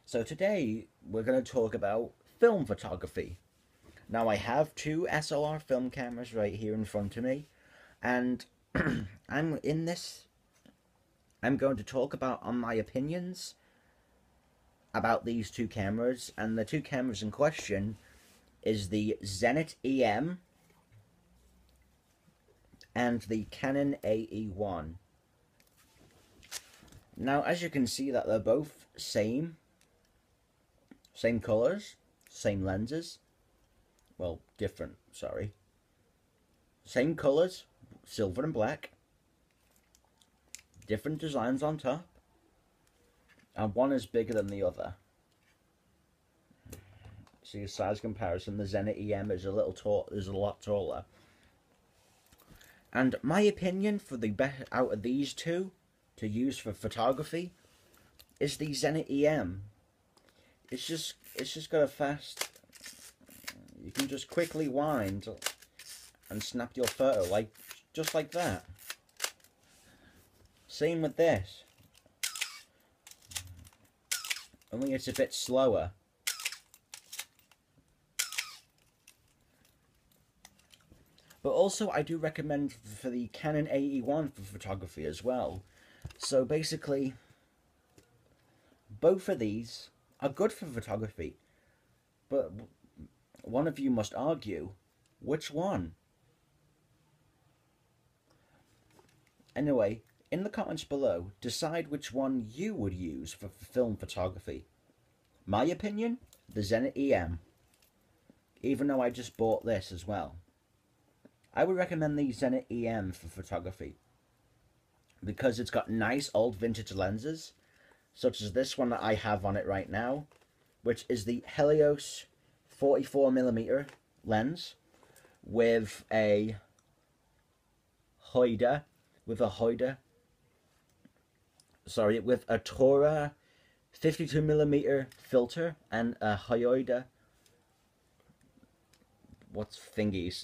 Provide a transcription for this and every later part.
So today we're going to talk about film photography. Now I have two SLR film cameras right here in front of me, and I'm in this. I'm going to talk about on my opinions about these two cameras, and the two cameras in question is the Zenit EM and the Canon AE-1. Now, as you can see, that they're both same colors, same lenses. Well, different, sorry. Same colors, silver and black. Different designs on top. And one is bigger than the other. See a size comparison, the Zenit EM is a lot taller. And my opinion for the best out of these two to use for photography is the Zenit EM. It's just got a fast. You can just quickly wind and snap your photo just like that. Same with this. Only it's a bit slower. But also I do recommend for the Canon AE-1 for photography as well. So basically, both of these are good for photography. But one of you must argue, which one? Anyway, in the comments below, decide which one you would use for film photography. My opinion, the Zenit EM. Even though I just bought this as well. I would recommend the Zenit EM for photography because it's got nice old vintage lenses, such as this one that I have on it right now, which is the Helios 44mm lens with a with a Tora 52mm filter and a Hoyoda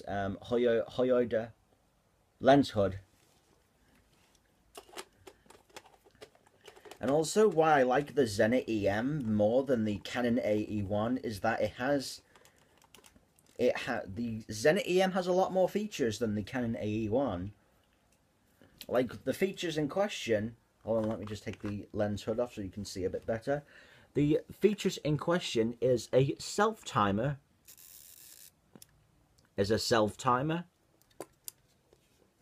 Hoyoda lens hood. And also why I like the Zenit EM more than the Canon AE-1 is that the Zenit EM has a lot more features than the Canon AE-1. Like the features in question, hold on, let me just take the lens hood off so you can see a bit better. The features in question is a self-timer,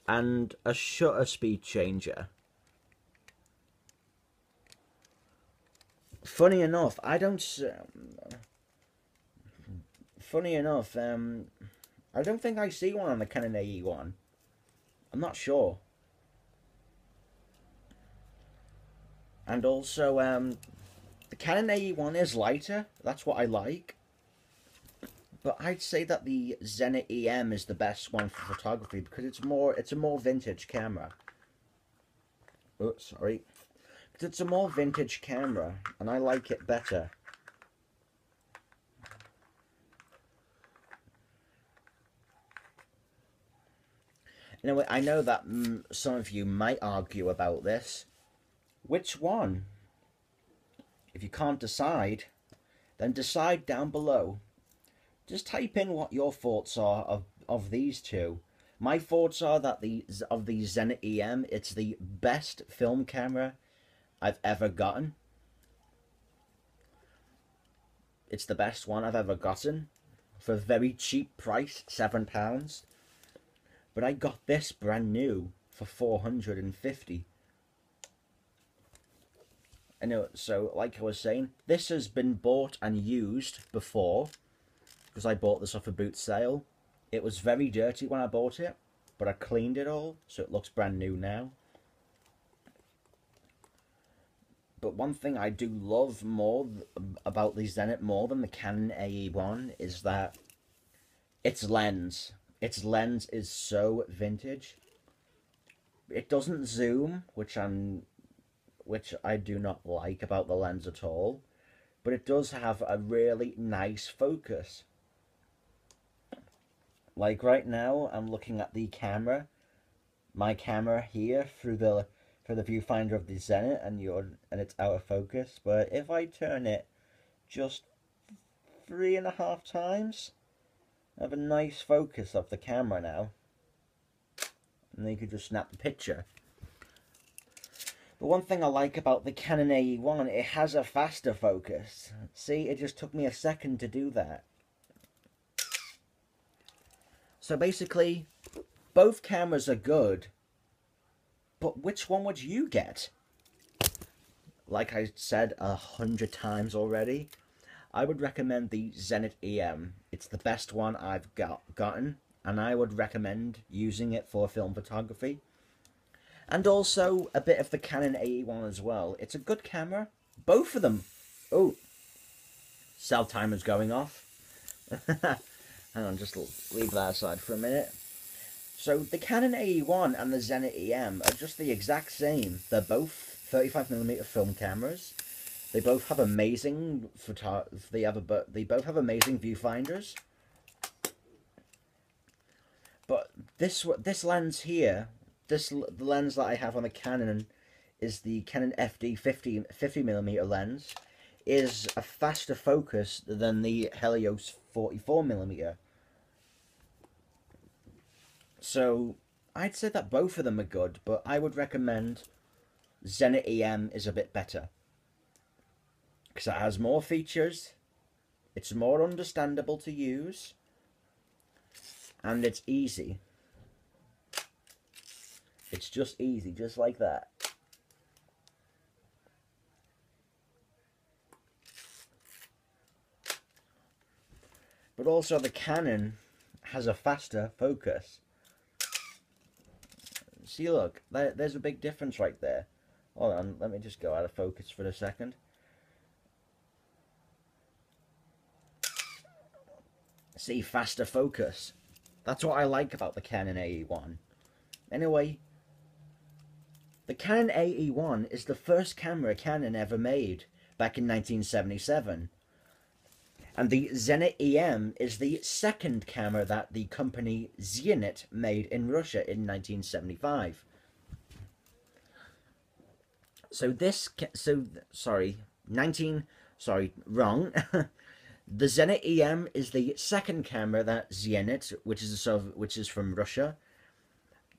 and a shutter speed changer. Funny enough, I don't think I see one on the Canon AE-1. I'm not sure. And also, the Canon AE-1 is lighter. That's what I like. But I'd say that the Zenit EM is the best one for photography because it's a more vintage camera. Oh, sorry. Because it's a more vintage camera, and I like it better. Anyway, I know that some of you might argue about this. Which one? If you can't decide, then decide down below. Just type in what your thoughts are of these two. My thoughts are that of the Zenit EM, it's the best film camera I've ever gotten. It's the best one I've ever gotten for a very cheap price, £7. But I got this brand new for $450. I know, so like I was saying, this has been bought and used before. Because I bought this off a boot sale. It was very dirty when I bought it, but I cleaned it all, so it looks brand new now. But one thing I do love more about the Zenit more than the Canon AE-1 is that its lens is so vintage. It doesn't zoom, which I do not like about the lens at all, but it does have a really nice focus. Like right now, I'm looking at the camera, my camera here through the viewfinder of the Zenit, and it's out of focus. But if I turn it just 3.5 times. I have a nice focus of the camera now. And then you could just snap the picture. But one thing I like about the Canon AE-1, it has a faster focus. See, it just took me a second to do that. So basically, both cameras are good, but which one would you get? Like I said 100 times already, I would recommend the Zenit EM. It's the best one I've gotten, and I would recommend using it for film photography. And also a bit of the Canon AE-1 as well. It's a good camera. Both of them. Oh, cell timer's going off. Hang on, just leave that aside for a minute. So the Canon AE-1 and the Zenit EM are just the exact same. They're both 35mm film cameras. They both have amazing they both have amazing viewfinders. But this lens here, the lens that I have on the Canon is the Canon FD 50mm lens, is a faster focus than the Helios 44mm. So I'd say that both of them are good, but I would recommend Zenit EM is a bit better. Because it has more features, it's more understandable to use, and it's easy. It's just easy, just like that. But also the Canon has a faster focus. See, look, there's a big difference right there. Hold on, let me just go out of focus for a second. See, faster focus. That's what I like about the Canon AE-1. Anyway, the Canon AE-1 is the first camera Canon ever made back in 1977. And the Zenit EM is the second camera that the company Zenit made in Russia in 1975. Wrong. The Zenit EM is the second camera that Zenit, which is from Russia.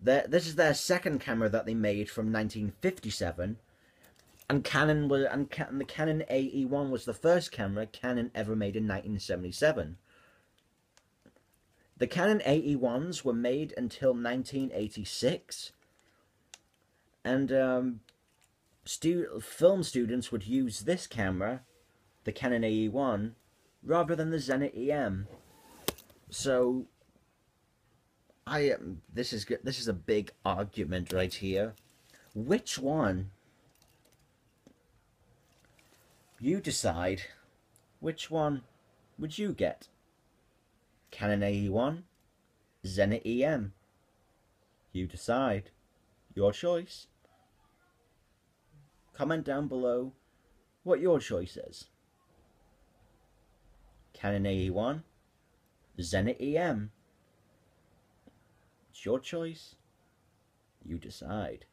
This is their second camera that they made from 1957. And the Canon AE-1 was the first camera Canon ever made in 1977. The Canon AE-1s were made until 1986, and film students would use this camera, the Canon AE-1, rather than the Zenit EM. So, this is a big argument right here. Which one? You decide. Which one would you get? Canon AE-1, Zenit EM. You decide. Your choice. Comment down below what your choice is. Canon AE-1, Zenit EM. It's your choice. You decide.